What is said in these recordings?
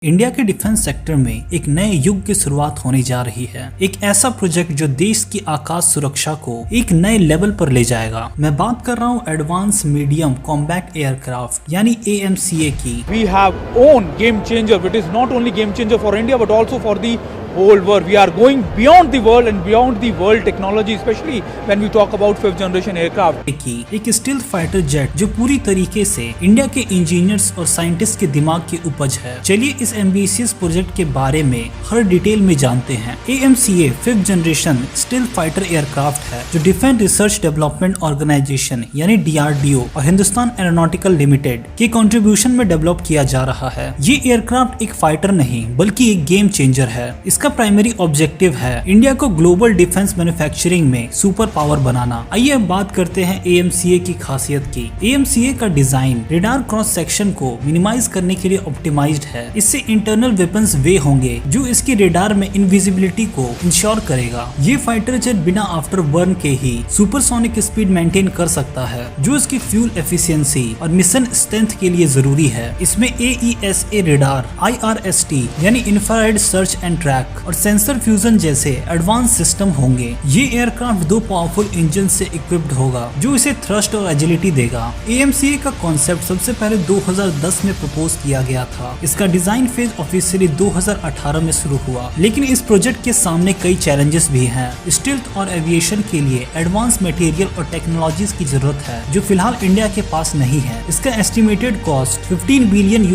India के defence sector में एक नए युग की शुरुआत होने जा रही है। एक ऐसा प्रोजेक्ट जो देश की आकाश सुरक्षा को एक नए लेवल पर ले जाएगा। मैं बात कर रहा हूँ एडवांस मीडियम कॉम्बैट एयरक्राफ्ट यानी AMCA की। We have own game changer, which is not only game changer for India but also for the whole world. We are going beyond the world and beyond the world technology, especially when we talk about fifth generation aircraft. एक stealth fighter jet जो पूरी तरीके से India के engineers और scientist के दिमाग की उपज है। चलिए इस एम्बिशियस प्रोजेक्ट के बारे में हर डिटेल में जानते हैं। AMCA fifth generation stealth fighter aircraft है जो डिफेंस रिसर्च डेवलपमेंट ऑर्गेनाइजेशन यानी DRDO और हिंदुस्तान एरोनॉटिकल लिमिटेड के कंट्रीब्यूशन में डेवलप किया जा रहा है। ये एयरक्राफ्ट एक फाइटर नहीं बल्कि एक गेम चेंजर है। इसका प्राइमरी ऑब्जेक्टिव है इंडिया को ग्लोबल डिफेंस मैन्युफैक्चरिंग में सुपर पावर बनाना। आइए अब बात करते हैं AMCA की खासियत की। AMCA का डिजाइन रेडार क्रॉस सेक्शन को मिनिमाइज करने के लिए ऑप्टिमाइज्ड है। इससे इंटरनल वेपन्स वे होंगे जो इसकी रेडार में इनविजिबिलिटी को इंश्योर करेगा। ये फाइटर जेट बिना आफ्टर बर्न के ही सुपरसोनिक स्पीड मेंटेन कर सकता है जो इसकी फ्यूल एफिशिएंसी और मिशन स्ट्रेंथ के लिए जरूरी है। इसमें AESA रेडार, IRST यानी इंफ्रारेड सर्च एंड ट्रैक और सेंसर फ्यूजन जैसे एडवांस सिस्टम होंगे। ये एयरक्राफ्ट दो पावरफुल इंजन से इक्विप्ड होगा जो इसे थ्रस्ट और एजिलिटी देगा। AMCA का कॉन्सेप्ट सबसे पहले 2010 में प्रपोज किया गया था। इसका डिजाइन फेज ऑफिशियली 2018 में शुरू हुआ, लेकिन इस प्रोजेक्ट के सामने कई चैलेंजेस भी हैं। स्टील्थ और एविएशन के लिए एडवांस मटेरियल और टेक्नोलॉजीज की जरूरत है जो फिलहाल इंडिया के पास नहीं है। इसका एस्टिमेटेड कॉस्ट $15 बिलियन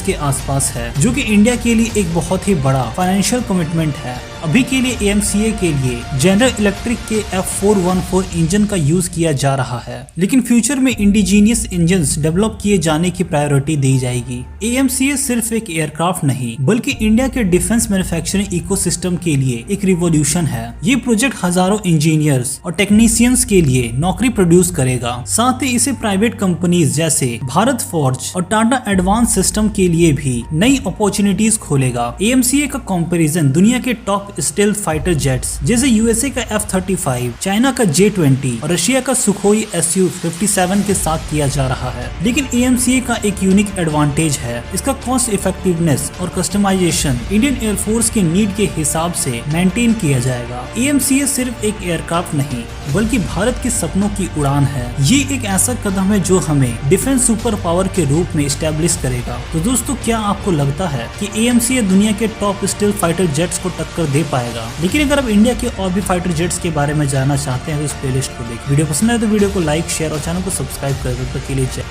के आसपास है जो कि इंडिया के लिए एक बहुत ही बड़ा फाइनेंशियल कमिटमेंट है। अभी के लिए AMCA के लिए जनरल इलेक्ट्रिक के F414 इंजन का यूज किया जा रहा है, लेकिन फ्यूचर में इंडिजीनियस इंजन्स डेवलप किए जाने की प्रायोरिटी दी जाएगी। AMCA सिर्फ एक एयरक्राफ्ट नहीं बल्कि इंडिया के डिफेंस मैन्युफैक्चरिंग इकोसिस्टम के लिए एक रिवॉल्यूशन है। ये प्रोजेक्ट हजारों इंजीनियर्स और टेक्नीशियंस के लिए नौकरी प्रोड्यूस करेगा। साथ ही इसे प्राइवेट कंपनीज जैसे भारत फोर्ज और टाटा एडवांस सिस्टम के लिए भी नई अपॉर्चुनिटीज खोलेगा। AMCA का कंपैरिजन दुनिया के टॉप स्टील्थ फाइटर जेट्स जैसे USA का F-35, चाइना का J-20 और रशिया का सुखोई Su-57 के साथ किया जा रहा है। लेकिन AMCA का एक यूनिक एडवांटेज है, इसका कॉस्ट इफेक्टिवनेस और कस्टमाइजेशन इंडियन एयरफोर्स के नीड के हिसाब से मेंटेन किया जाएगा। AMCA सिर्फ एक एयरक्राफ्ट नहीं बल्कि भारत के सपनों की उड़ान है। ये एक ऐसा कदम है जो हमें डिफेंस सुपर पावर के रूप में एस्टेब्लिश करेगा। तो दोस्तों, क्या आपको लगता है कि AMCA दुनिया के टॉप स्टील्थ फाइटर जेट्स को टक्कर दे पाएगा? लेकिन अगर आप इंडिया के और भी फाइटर जेट्स के बारे में जानना चाहते हैं तो इस प्लेलिस्ट को देखें। वीडियो पसंद है तो वीडियो को लाइक, शेयर और चैनल को सब्सक्राइब कर दो। तब तक के लिए जय।